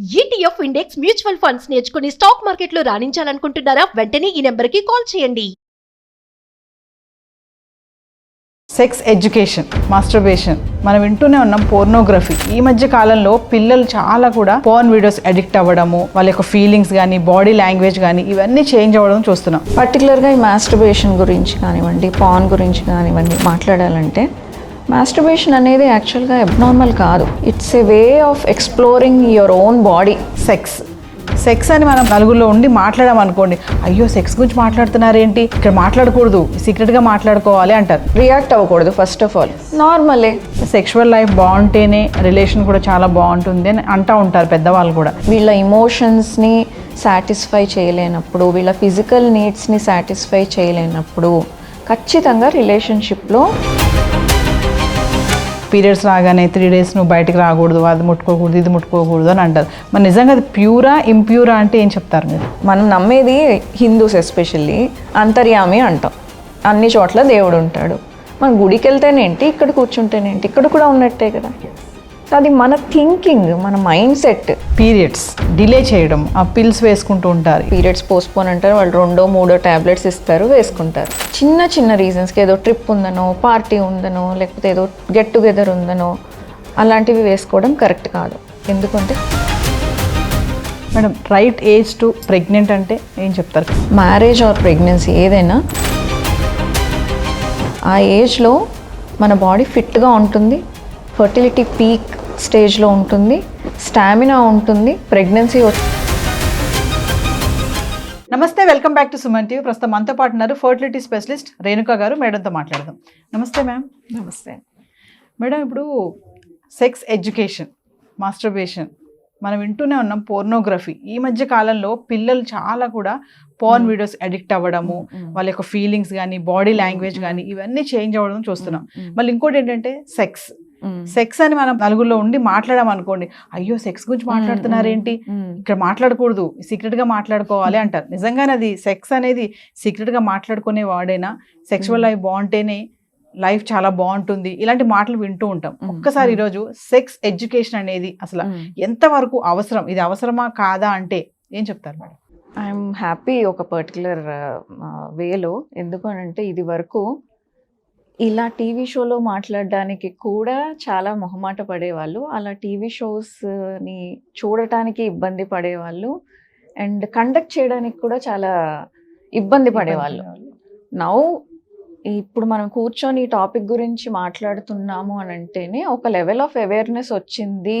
ETF index mutual funds నేర్చుకుని stock మార్కెట్లో రాణించాలనుకుంటున్నారా? వెంటనే ఈ నెంబర్కి కాల్ చేయండి. సెక్స్ ఎడ్యుకేషన్, మాస్టర్బేషన్ మనం వింటూనే ఉన్నాం. పోర్నోగ్రఫీ ఈ మధ్య కాలంలో పిల్లలు చాలా కూడా పోర్న్ వీడియోస్ అడిక్ట్ అవ్వడము, వాళ్ళ యొక్క ఫీలింగ్స్ కానీ బాడీ లాంగ్వేజ్ కానీ ఇవన్నీ చేంజ్ అవ్వడం చూస్తున్నాం. పర్టికులర్గా ఈ మాస్టర్బేషన్ గురించి కానివ్వండి, పాన్ గురించి కానివ్వండి మాట్లాడాలంటే, మాస్టర్బేషన్ అనేది యాక్చువల్గా అబ్నార్మల్ కాదు. It's a way of exploring your own body. Sex అని మనం నలుగురిలో ఉండి మాట్లాడామనుకోండి, అయ్యో సెక్స్ గురించి మాట్లాడుతున్నారేంటి, ఇక్కడ మాట్లాడకూడదు, సీక్రెట్గా మాట్లాడుకోవాలి అంటారు. రియాక్ట్ అవ్వకూడదు. ఫస్ట్ ఆఫ్ ఆల్ నార్మలే. సెక్షువల్ లైఫ్ బాగుంటేనే రిలేషన్ కూడా చాలా బాగుంటుంది అని అంటూ ఉంటారు పెద్దవాళ్ళు కూడా. వీళ్ళ ఇమోషన్స్ని సాటిస్ఫై చేయలేనప్పుడు, వీళ్ళ ఫిజికల్ నీడ్స్ని సాటిస్ఫై చేయలేనప్పుడు ఖచ్చితంగా రిలేషన్షిప్లో పీరియడ్స్ రాగానే 3 days నువ్వు బయటకు రాకూడదు, అది ముట్టుకోకూడదు, ఇది ముట్టుకోకూడదు అని అంటారు. మరి నిజంగా అది ప్యూరా ఇంప్యూరా అంటే ఏం చెప్తారు మీరు? మనం నమ్మేది హిందూస్ ఎస్పెషల్లీ అంతర్యామి అంటాం. అన్ని చోట్ల దేవుడు ఉంటాడు. మన గుడికి వెళ్తేనేంటి, ఇక్కడ కూర్చుంటేనేంటి, ఇక్కడ కూడా ఉన్నట్టే కదా. అది మన థింకింగ్, మన మైండ్ సెట్. పీరియడ్స్ డిలే చేయడం, ఆ పిల్స్ వేసుకుంటూ ఉంటారు. పీరియడ్స్ పోస్ట్పోన్ అంటారు, వాళ్ళు 2, 3 టాబ్లెట్స్ ఇస్తారు, వేసుకుంటారు. చిన్న చిన్న రీజన్స్కి, ఏదో ట్రిప్ ఉందనో, పార్టీ ఉందనో, లేకపోతే ఏదో గెట్ టుగెదర్ ఉందనో అలాంటివి వేసుకోవడం కరెక్ట్ కాదు. ఎందుకంటే madam, right age to pregnant అంటే ఏం చెప్తారు? మ్యారేజ్ ఆర్ ప్రెగ్నెన్సీ ఏదైనా ఆ ఏజ్లో మన బాడీ ఫిట్గా ఉంటుంది, ఫర్టిలిటీ పీక్ స్టేజ్లో ఉంటుంది, స్టామినా ఉంటుంది, ప్రెగ్నెన్సీ. నమస్తే, welcome back to Suman TV. ప్రస్తుతం మనతో పాటు ఉన్నారు ఫర్టిలిటీ స్పెషలిస్ట్ రేణుకా గారు. మేడంతో మాట్లాడదాం. నమస్తే మ్యామ్. నమస్తే మేడం, ఇప్పుడు సెక్స్ ఎడ్యుకేషన్, మాస్టర్బేషన్ మనం వింటూనే ఉన్నాం. పోర్నోగ్రఫీ ఈ మధ్య కాలంలో పిల్లలు చాలా కూడా పోర్న్ వీడియోస్ అడిక్ట్ అవ్వడము, వాళ్ళ యొక్క ఫీలింగ్స్ కానీ బాడీ లాంగ్వేజ్ కానీ ఇవన్నీ చేంజ్ అవ్వడం చూస్తున్నాం. మళ్ళీ ఇంకోటి ఏంటంటే సెక్స్ అని మనం నలుగురిలో ఉండి మాట్లాడామనుకోండి, అయ్యో సెక్స్ గురించి మాట్లాడుతున్నారేంటి, ఇక్కడ మాట్లాడకూడదు, సీక్రెట్గా మాట్లాడుకోవాలి అంటారు. నిజంగానే అది సెక్స్ అనేది సీక్రెట్గా మాట్లాడుకునే వాడైనా, సెక్షువల్ లైఫ్ బాగుంటేనే లైఫ్ చాలా బాగుంటుంది, ఇలాంటి మాటలు వింటూ ఉంటాం. ఒక్కసారి ఈరోజు సెక్స్ ఎడ్యుకేషన్ అనేది అసలు ఎంతవరకు అవసరం, ఇది అవసరమా కాదా అంటే ఏం చెప్తారు మేడం? ఐఎమ్ హ్యాపీ ఒక పర్టికులర్ వేలో. ఎందుకు అంటే ఇది వరకు ఇలా టీవీ షోలో మాట్లాడడానికి కూడా చాలా మొహమాట పడేవాళ్ళు, అలా టీవీ షోస్ని చూడటానికి ఇబ్బంది పడేవాళ్ళు, అండ్ కండక్ట్ చేయడానికి కూడా చాలా ఇబ్బంది పడేవాళ్ళు. నౌ ఇప్పుడు మనం కూర్చొని ఈ టాపిక్ గురించి మాట్లాడుతున్నాము అని అంటేనే ఒక లెవెల్ ఆఫ్ అవేర్నెస్ వచ్చింది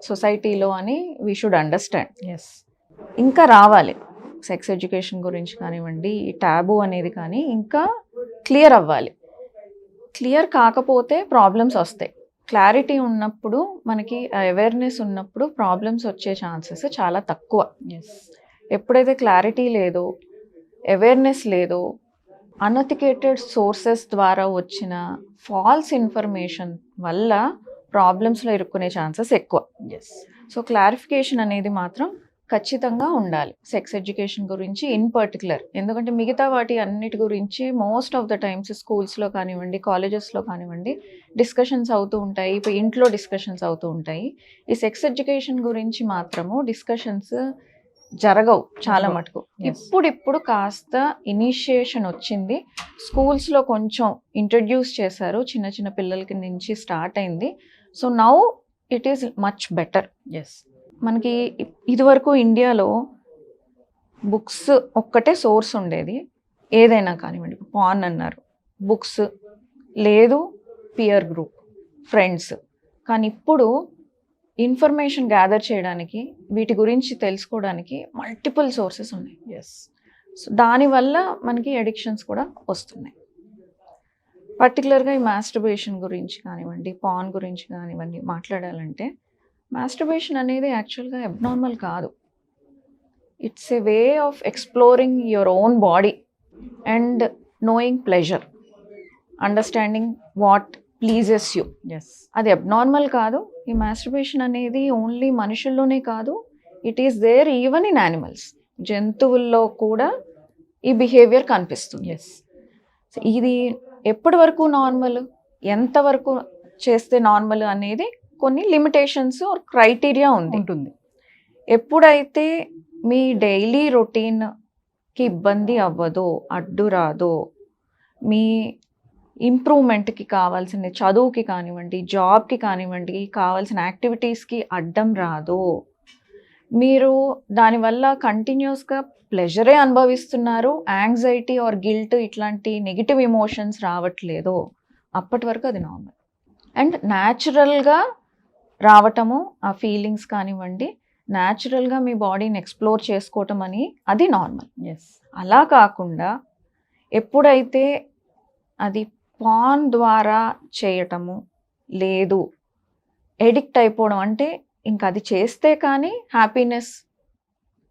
సొసైటీలో అని వీ షుడ్ అండర్స్టాండ్. ఇంకా రావాలి. సెక్స్ ఎడ్యుకేషన్ గురించి కానివ్వండి, ఈ ట్యాబు అనేది కానీ ఇంకా క్లియర్ అవ్వాలి. క్లియర్ కాకపోతే ప్రాబ్లమ్స్ వస్తాయి. క్లారిటీ ఉన్నప్పుడు, మనకి అవేర్నెస్ ఉన్నప్పుడు ప్రాబ్లమ్స్ వచ్చే ఛాన్సెస్ చాలా తక్కువ. ఎప్పుడైతే క్లారిటీ లేదో, అవేర్నెస్ లేదో, అన్ఎథికేటెడ్ సోర్సెస్ ద్వారా వచ్చిన ఫాల్స్ ఇన్ఫర్మేషన్ వల్ల ప్రాబ్లమ్స్లో ఇరుక్కునే ఛాన్సెస్ ఎక్కువ. సో క్లారిఫికేషన్ అనేది మాత్రం ఖచ్చితంగా ఉండాలి సెక్స్ ఎడ్యుకేషన్ గురించి ఇన్ పర్టికులర్. ఎందుకంటే మిగతా వాటి అన్నిటి గురించి మోస్ట్ ఆఫ్ ద టైమ్స్ స్కూల్స్లో కానివ్వండి, కాలేజెస్లో కానివ్వండి డిస్కషన్స్ అవుతూ ఉంటాయి, ఇప్పుడు ఇంట్లో డిస్కషన్స్ అవుతూ ఉంటాయి. ఈ సెక్స్ ఎడ్యుకేషన్ గురించి మాత్రము డిస్కషన్స్ జరగవు చాలా మటుకు. ఇప్పుడు కాస్త ఇనిషియేషన్ వచ్చింది, స్కూల్స్లో కొంచెం ఇంట్రడ్యూస్ చేశారు, చిన్న చిన్న పిల్లలకి నుంచి స్టార్ట్ అయింది. So now it is much better. మనకి ఇదివరకు ఇండియాలో బుక్స్ ఒక్కటే సోర్స్ ఉండేది, ఏదైనా కానివ్వండి. పాన్ అన్నారు, బుక్స్ లేదు, పియర్ గ్రూప్, ఫ్రెండ్స్. కానీ ఇప్పుడు ఇన్ఫర్మేషన్ గ్యాదర్ చేయడానికి, వీటి గురించి తెలుసుకోవడానికి మల్టిపుల్ సోర్సెస్ ఉన్నాయి. సో దానివల్ల మనకి అడిక్షన్స్ కూడా వస్తున్నాయి. పర్టికులర్గా ఈ మాస్టర్బేషన్ గురించి కానివ్వండి, పాన్ గురించి కానివ్వండి మాట్లాడాలంటే, మాస్టర్బేషన్ అనేది యాక్చువల్గా అబ్నార్మల్ కాదు. It's a way of exploring your own body and knowing pleasure, understanding what pleases you. అది అబ్నార్మల్ కాదు. ఈ మాస్టర్బేషన్ అనేది ఓన్లీ మనుషుల్లోనే కాదు, it is there even in animals. జంతువుల్లో కూడా ఈ బిహేవియర్ కనిపిస్తుంది. ఇది ఎప్పటి వరకు నార్మల్, ఎంతవరకు చేస్తే నార్మల్ అనేది కొన్ని లిమిటేషన్స్ ఆర్ క్రైటీరియా ఉంటుంది. ఎప్పుడైతే మీ డైలీ రొటీన్కి ఇబ్బంది అవ్వదో, అడ్డు రాదో, మీ ఇంప్రూవ్మెంట్కి కావాల్సిన చదువుకి కానివ్వండి, జాబ్కి కానివ్వండి, కావాల్సిన యాక్టివిటీస్కి అడ్డం రాదో, మీరు దానివల్ల కంటిన్యూస్గా ప్లెజరే అనుభవిస్తున్నారు, యాంగ్జైటీ ఆర్ గిల్ట్ ఇట్లాంటి నెగిటివ్ ఎమోషన్స్ రావట్లేదో, అప్పటి వరకు అది నార్మల్. అండ్ న్యాచురల్గా రావటము ఆ ఫీలింగ్స్ కానివ్వండి, న్యాచురల్గా మీ బాడీని ఎక్స్ప్లోర్ చేసుకోవటం అని అది నార్మల్. ఎస్. అలా కాకుండా ఎప్పుడైతే అది పాన్ ద్వారా చేయటము లేదు, ఎడిక్ట్ అయిపోవడం, అంటే ఇంకా అది చేస్తే కానీ హ్యాపీనెస్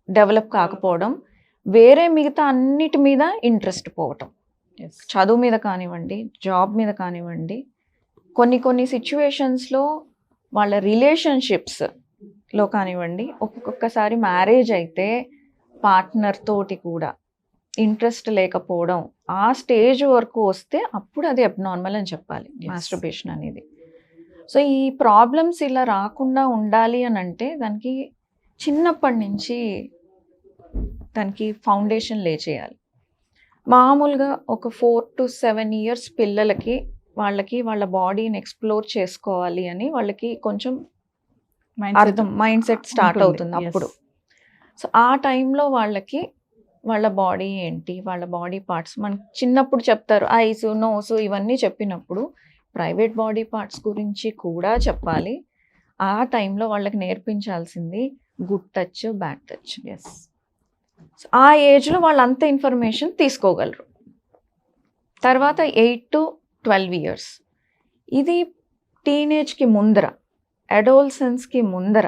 డెవలప్ కాకపోవడం, వేరే మిగతా అన్నిటి మీద ఇంట్రెస్ట్ పోవటం, ఎస్. చదువు మీద కానివ్వండి, జాబ్ మీద కానివ్వండి, కొన్ని సిచ్యువేషన్స్లో వాళ్ళ రిలేషన్షిప్స్లో కానివ్వండి, ఒక్కొక్కసారి మ్యారేజ్ అయితే పార్ట్నర్ తోటి కూడా ఇంట్రెస్ట్ లేకపోవడం, ఆ స్టేజ్ వరకు వస్తే అప్పుడు అది అబ్నార్మల్ అని చెప్పాలి మాస్టర్బేషన్ అనేది. సో ఈ ప్రాబ్లమ్స్ ఇలా రాకుండా ఉండాలి అని అంటే దానికి చిన్నప్పటి నుంచి దానికి ఫౌండేషన్ లే చేయాలి. మామూలుగా ఒక 4 to 7 years పిల్లలకి వాళ్ళ బాడీని ఎక్స్ప్లోర్ చేసుకోవాలి అని వాళ్ళకి కొంచెం అర్థం, మైండ్ సెట్ స్టార్ట్ అవుతుంది అప్పుడు. సో ఆ టైంలో వాళ్ళ బాడీ ఏంటి, వాళ్ళ బాడీ పార్ట్స్ మనకి చిన్నప్పుడు చెప్తారు, ఐస్, నోస్ ఇవన్నీ చెప్పినప్పుడు ప్రైవేట్ బాడీ పార్ట్స్ గురించి కూడా చెప్పాలి. ఆ టైంలో వాళ్ళకి నేర్పించాల్సింది good touch, bad touch. Yes. ఆ ఏజ్లో వాళ్ళు అంత ఇన్ఫర్మేషన్ తీసుకోగలరు. తర్వాత 8 to 12 years, ఇది టీనేజ్కి ముందర, అడోల్సెన్స్కి ముందర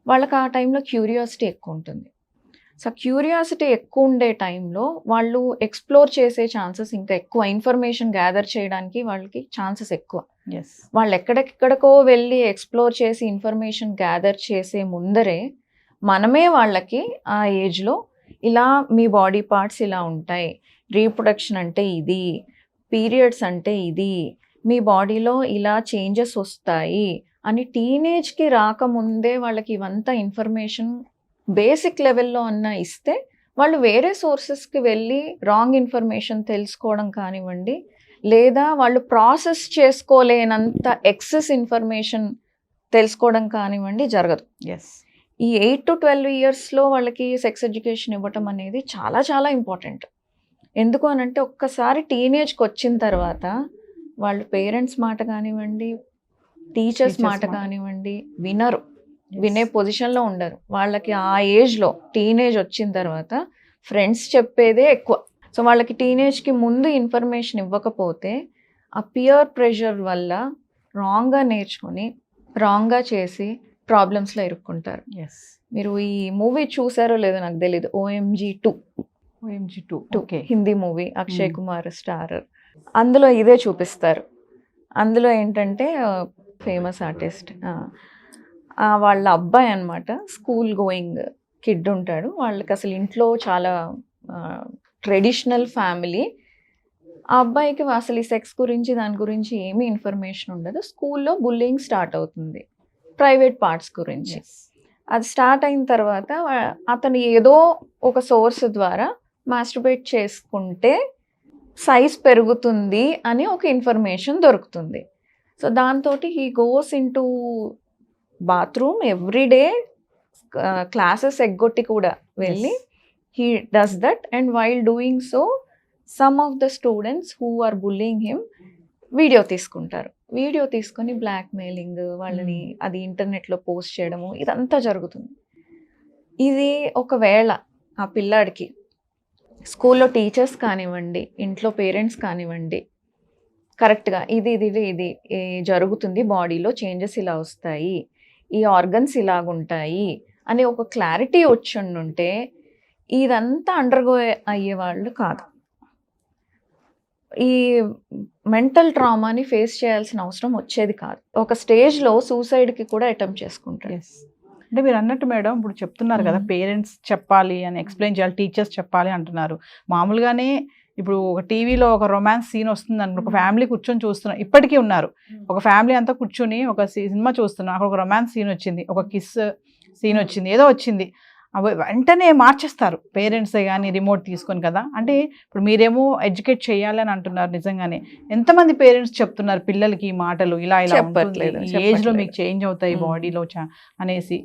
వాళ్ళకి ఆ టైంలో క్యూరియాసిటీ ఎక్కువ ఉంటుంది. సో క్యూరియాసిటీ ఎక్కువ ఉండే టైంలో వాళ్ళు ఎక్స్ప్లోర్ చేసే ఛాన్సెస్ ఇంకా ఎక్కువ, ఇన్ఫర్మేషన్ గ్యాదర్ చేయడానికి వాళ్ళకి ఛాన్సెస్ ఎక్కువ. ఎస్. వాళ్ళు ఎక్కడెక్కడికో వెళ్ళి ఎక్స్ప్లోర్ చేసి ఇన్ఫర్మేషన్ గ్యాదర్ చేసే ముందరే మనమే వాళ్ళకి ఆ ఏజ్లో ఇలా మీ బాడీ పార్ట్స్ ఇలా ఉంటాయి, రీప్రొడక్షన్ అంటే ఇది, పీరియడ్స్ అంటే ఇది, మీ బాడీలో ఇలా చేంజెస్ వస్తాయి అని టీనేజ్కి రాకముందే వాళ్ళకి ఇవంతా ఇన్ఫర్మేషన్ బేసిక్ లెవెల్లో అన్నా ఇస్తే వాళ్ళు వేరే సోర్సెస్కి వెళ్ళి రాంగ్ ఇన్ఫర్మేషన్ తెలుసుకోవడం కానివ్వండి, లేదా వాళ్ళు ప్రాసెస్ చేసుకోలేనంత ఎక్సెస్ ఇన్ఫర్మేషన్ తెలుసుకోవడం కానివ్వండి జరగదు. ఎస్. ఈ 8 to 12 yearsలో వాళ్ళకి సెక్స్ ఎడ్యుకేషన్ ఇవ్వటం అనేది చాలా చాలా ఇంపార్టెంట్. ఎందుకు అనంటే ఒక్కసారి టీనేజ్కి వచ్చిన తర్వాత వాళ్ళు పేరెంట్స్ మాట కానివ్వండి, టీచర్స్ మాట కానివ్వండి వినరు, వినే పొజిషన్లో ఉండరు. వాళ్ళకి ఆ ఏజ్లో టీనేజ్ వచ్చిన తర్వాత ఫ్రెండ్స్ చెప్పేదే ఎక్కువ. సో వాళ్ళకి టీనేజ్కి ముందు ఇన్ఫర్మేషన్ ఇవ్వకపోతే ఆ పియర్ ప్రెషర్ వల్ల రాంగ్గా నేర్చుకొని రాంగ్గా చేసి ప్రాబ్లమ్స్లో ఇరుక్కుంటారు. ఎస్. మీరు ఈ మూవీ చూసారో లేదో నాకు తెలియదు, OMG 2 okay. Hindi movie, Akshay Kumar starrer. అందులో ఇదే చూపిస్తారు. అందులో ఏంటంటే ఫేమస్ ఆర్టిస్ట్ వాళ్ళ అబ్బాయి అనమాట, స్కూల్ గోయింగ్ కిడ్ ఉంటాడు. వాళ్ళకి అసలు ఇంట్లో చాలా ట్రెడిషనల్ ఫ్యామిలీ. ఆ అబ్బాయికి అసలు ఈ సెక్స్ గురించి దాని గురించి ఏమీ ఇన్ఫర్మేషన్ ఉండదు. స్కూల్లో బుల్లింగ్ స్టార్ట్ అవుతుంది ప్రైవేట్ పార్ట్స్ గురించి. అది స్టార్ట్ అయిన తర్వాత అతను ఏదో ఒక సోర్స్ ద్వారా మాస్టర్బేట్ చేసుకుంటే సైజ్ పెరుగుతుంది అని ఒక ఇన్ఫర్మేషన్ దొరుకుతుంది. సో దాంతో he goes into bathroom every day, classes ఎగ్గొట్టి కూడా వెళ్ళి he does that. And while doing so some of the students who are bullying him video తీసుకుంటారు. వీడియో తీసుకొని బ్లాక్మెయిలింగ్, వాళ్ళని అది ఇంటర్నెట్లో పోస్ట్ చేయడము, ఇదంతా జరుగుతుంది. ఇది ఒకవేళ ఆ పిల్లాడికి స్కూల్లో టీచర్స్ కానివ్వండి, ఇంట్లో పేరెంట్స్ కానివ్వండి కరెక్ట్గా ఇది జరుగుతుంది, బాడీలో చేంజెస్ ఇలా వస్తాయి, ఈ ఆర్గన్స్ ఇలాగుంటాయి అని ఒక క్లారిటీ వచ్చుంటే ఇదంతా అండర్గో అయ్యేవాళ్ళు కాదు. ఈ మెంటల్ ట్రామాని ఫేస్ చేయాల్సిన అవసరం వచ్చేది కాదు. ఒక స్టేజ్లో సూసైడ్కి కూడా అటెంప్ట్ చేసుకుంటారు. అంటే మీరు అన్నట్టు మేడం ఇప్పుడు చెప్తున్నారు కదా పేరెంట్స్ చెప్పాలి అని, ఎక్స్ప్లెయిన్ చేయాలి, టీచర్స్ చెప్పాలి అంటున్నారు. మామూలుగానే ఇప్పుడు ఒక టీవీలో ఒక రొమాన్స్ సీన్ వస్తుంది అనుకో, ఒక ఫ్యామిలీ కూర్చొని చూస్తున్నారు, ఇప్పటికీ ఉన్నారు, ఒక ఫ్యామిలీ అంతా కూర్చొని ఒక సినిమా చూస్తున్నారు, అక్కడ ఒక రొమాన్స్ సీన్ వచ్చింది, ఒక కిస్ సీన్ వచ్చింది, ఏదో వచ్చింది, అవి వెంటనే మార్చేస్తారు పేరెంట్సే కానీ రిమోట్ తీసుకొని కదా. అంటే ఇప్పుడు మీరేమో ఎడ్యుకేట్ చేయాలని అంటున్నారు, నిజంగానే ఎంతమంది పేరెంట్స్ చెప్తున్నారు పిల్లలకి ఈ మాటలు ఇలా ఇలా చెప్పట్లేదు, ఉంటుంది, ఈ ఏజ్లో మీకు చేంజ్ అవుతాయి బాడీలో అనేసి.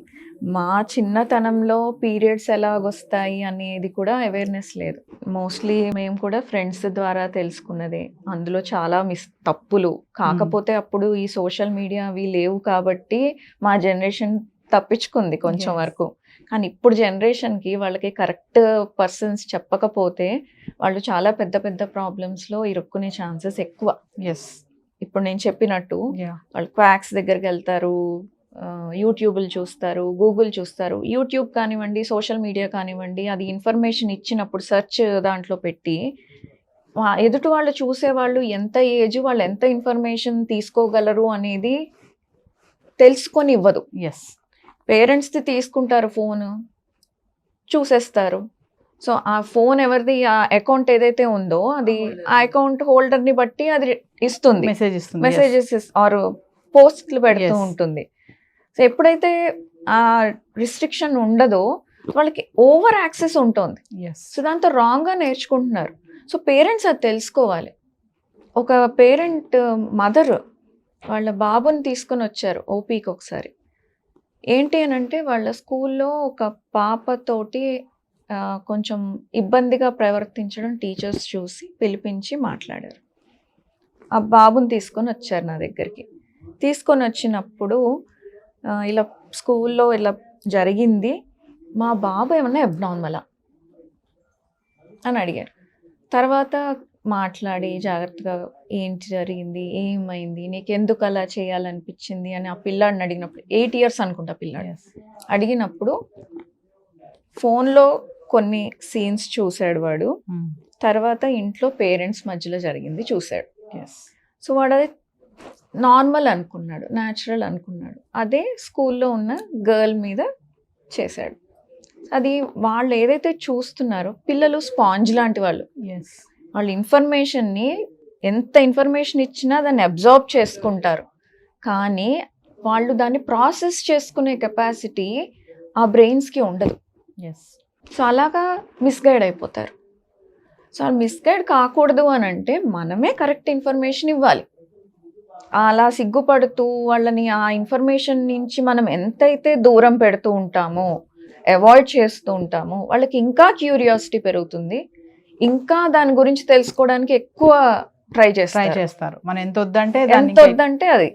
మా చిన్నతనంలో పీరియడ్స్ ఎలాగొస్తాయి అనేది కూడా అవేర్నెస్ లేదు. మోస్ట్లీ మేము కూడా ఫ్రెండ్స్ ద్వారా తెలుసుకున్నదే. అందులో చాలా తప్పులు. కాకపోతే అప్పుడు ఈ సోషల్ మీడియా అవి లేవు కాబట్టి మా జనరేషన్ తప్పించుకుంది కొంచెం వరకు. కానీ ఇప్పుడు జనరేషన్కి వాళ్ళకి కరెక్ట్ పర్సన్స్ చెప్పకపోతే వాళ్ళు చాలా పెద్ద పెద్ద ప్రాబ్లమ్స్లో ఇరుక్కునే ఛాన్సెస్ ఎక్కువ. ఇప్పుడు నేను చెప్పినట్టు వాళ్ళు క్వాక్స్ దగ్గరికి వెళ్తారు, యూట్యూబ్లు చూస్తారు, గూగుల్ చూస్తారు. యూట్యూబ్ కానివ్వండి, సోషల్ మీడియా కానివ్వండి, అది ఇన్ఫర్మేషన్ ఇచ్చినప్పుడు సెర్చ్ దాంట్లో పెట్టి ఎదుటి వాళ్ళు చూసేవాళ్ళు ఎంత ఏజ్, వాళ్ళు ఎంత ఇన్ఫర్మేషన్ తీసుకోగలరు అనేది తెలుసుకొని ఇవ్వదు. పేరెంట్స్ది తీసుకుంటారు, ఫోన్ చూసేస్తారు. సో ఆ ఫోన్ ఎవరిది, ఆ అకౌంట్ ఏదైతే ఉందో అది ఆ అకౌంట్ హోల్డర్ని బట్టి అది ఇస్తుంది, మెసేజెస్ ఆర్ పోస్ట్లు పెడుతూ ఉంటుంది. సో ఎప్పుడైతే ఆ రిస్ట్రిక్షన్ ఉండదో వాళ్ళకి ఓవర్ యాక్సెస్ ఉంటుంది. సో దాంతో రాంగ్గా నేర్చుకుంటున్నారు. సో పేరెంట్స్ అది తెలుసుకోవాలి. ఒక పేరెంట్ మదర్ వాళ్ళ బాబుని తీసుకొని వచ్చారు ఓపీకి ఒకసారి. ఏంటి అని అంటే వాళ్ళ స్కూల్లో ఒక పాపతోటి కొంచెం ఇబ్బందిగా ప్రవర్తించడం టీచర్స్ చూసి పిలిపించి మాట్లాడారు. ఆ బాబుని తీసుకొని వచ్చారు నా దగ్గరికి. తీసుకొని వచ్చినప్పుడు ఇలా స్కూల్లో ఇలా జరిగింది, మా బాబు ఏమన్నా అబ్నార్మలా అని అడిగారు. తర్వాత మాట్లాడి జాగ్రత్తగా ఏంటి జరిగింది, ఏమైంది, నీకు ఎందుకు అలా చేయాలనిపించింది అని ఆ పిల్లాడిని అడిగినప్పుడు, 8 years అనుకుంటా పిల్లాడు, అడిగినప్పుడు ఫోన్లో కొన్ని సీన్స్ చూశాడు వాడు. తర్వాత ఇంట్లో పేరెంట్స్ మధ్యలో జరిగింది చూశాడు. సో వాడు అది నార్మల్ అనుకున్నాడు, న్యాచురల్ అనుకున్నాడు. అదే స్కూల్లో ఉన్న గర్ల్ మీద చేశాడు. అది వాళ్ళు ఏదైతే చూస్తున్నారో, పిల్లలు స్పాంజ్ లాంటి వాళ్ళు. వాళ్ళు ఇన్ఫర్మేషన్ని ఎంత ఇన్ఫర్మేషన్ ఇచ్చినా దాన్ని అబ్జార్బ్ చేసుకుంటారు, కానీ వాళ్ళు దాన్ని ప్రాసెస్ చేసుకునే కెపాసిటీ ఆ బ్రెయిన్స్కి ఉండదు. సో అలాగా మిస్గైడ్ అయిపోతారు. సో మిస్గైడ్ కాకూడదు అని అంటే మనమే కరెక్ట్ ఇన్ఫర్మేషన్ ఇవ్వాలి. అలా సిగ్గుపడుతూ వాళ్ళని ఆ ఇన్ఫర్మేషన్ నుంచి మనం ఎంతైతే దూరం పెడుతూ ఉంటామో, అవాయిడ్ చేస్తూ ఉంటామో, వాళ్ళకి ఇంకా క్యూరియాసిటీ పెరుగుతుంది, ఇంకా దాని గురించి తెలుసుకోవడానికి ఎక్కువ ట్రై చేస్తారు. మనం ఎంత వద్దంటే అది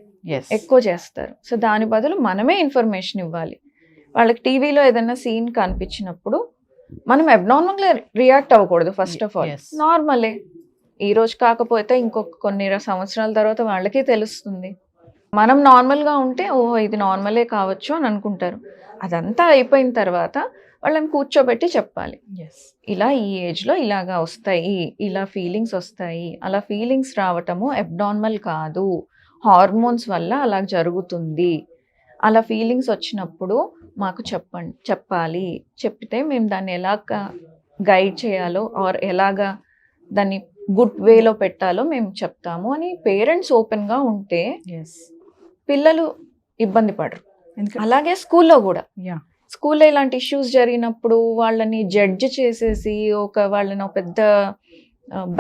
ఎక్కువ చేస్తారు. సో దాని బదులు మనమే ఇన్ఫర్మేషన్ ఇవ్వాలి. వాళ్ళకి టీవీలో ఏదైనా సీన్ కనిపించినప్పుడు మనం అబ్నార్మల్గా రియాక్ట్ అవ్వకూడదు. ఫస్ట్ ఆఫ్ ఆల్ నార్మలే, ఈ రోజు కాకపోతే ఇంకొక కొన్ని సంవత్సరాల తర్వాత వాళ్ళకి తెలుస్తుంది. మనం నార్మల్గా ఉంటే ఓహో ఇది నార్మలే కావచ్చు అని అనుకుంటారు. అదంతా అయిపోయిన తర్వాత వాళ్ళని కూర్చోబెట్టి చెప్పాలి, ఇలా ఈ ఏజ్లో ఇలాగా వస్తాయి, ఇలా ఫీలింగ్స్ వస్తాయి, అలా ఫీలింగ్స్ రావటము అబ్నార్మల్ కాదు, హార్మోన్స్ వల్ల అలా జరుగుతుంది, అలా ఫీలింగ్స్ వచ్చినప్పుడు మాకు చెప్పాలి, చెప్పితే మేము దాన్ని ఎలాగ గైడ్ చేయాలో ఆర్ ఎలాగా దాన్ని గుడ్ వేలో పెట్టాలో మేము చెప్తాము అని పేరెంట్స్ ఓపెన్గా ఉంటే పిల్లలు ఇబ్బంది పడరు. అలాగే స్కూల్లో కూడా, స్కూల్లో ఇలాంటి ఇష్యూస్ జరిగినప్పుడు వాళ్ళని జడ్జ్ చేసేసి వాళ్ళని ఒక పెద్ద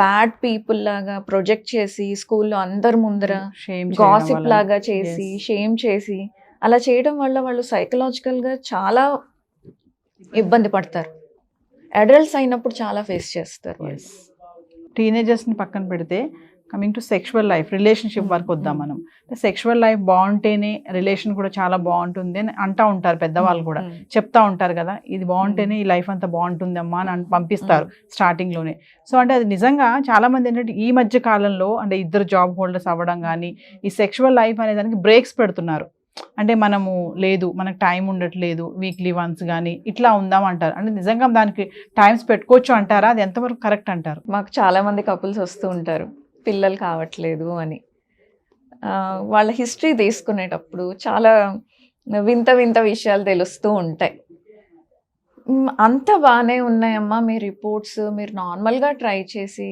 బ్యాడ్ పీపుల్ లాగా ప్రొజెక్ట్ చేసి స్కూల్లో అందరి ముందర గాసిప్ లాగా చేసి షేమ్ చేసి అలా చేయడం వల్ల వాళ్ళు సైకలాజికల్గా చాలా ఇబ్బంది పడతారు. అడల్ట్స్ అయినప్పుడు చాలా ఫేస్ చేస్తారు. టీనేజర్స్ని పక్కన పెడితే coming to sexual life, relationship వరకు వద్దాం మనం. సెక్షువల్ లైఫ్ బాగుంటేనే రిలేషన్ కూడా చాలా బాగుంటుంది అని అంటూ ఉంటారు పెద్దవాళ్ళు కూడా, చెప్తా ఉంటారు కదా, ఇది బాగుంటేనే ఈ లైఫ్ అంతా బాగుంటుంది అమ్మా అని పంపిస్తారు స్టార్టింగ్లోనే. సో అంటే అది నిజంగా చాలామంది ఏంటంటే ఈ మధ్య కాలంలో అంటే ఇద్దరు జాబ్ హోల్డర్స్ అవ్వడం కానీ ఈ సెక్షువల్ లైఫ్ అనే దానికి బ్రేక్స్ పెడుతున్నారు. అంటే మనము లేదు, మనకు టైం ఉండట్లేదు, వీక్లీ వన్స్ కానీ ఇట్లా ఉందాం అంటారు. అంటే నిజంగా దానికి టైమ్స్ పెట్టుకోవచ్చు అంటారా? అది ఎంతవరకు కరెక్ట్ అంటారు? మాకు చాలామంది కపుల్స్ వస్తూ ఉంటారు పిల్లలు కావట్లేదు అని. వాళ్ళ హిస్టరీ తీసుకునేటప్పుడు చాలా వింత వింత విషయాలు తెలుస్తూ ఉంటాయి. అంత బాగానే ఉన్నాయమ్మా మీ రిపోర్ట్స్, మీరు నార్మల్గా ట్రై చేసి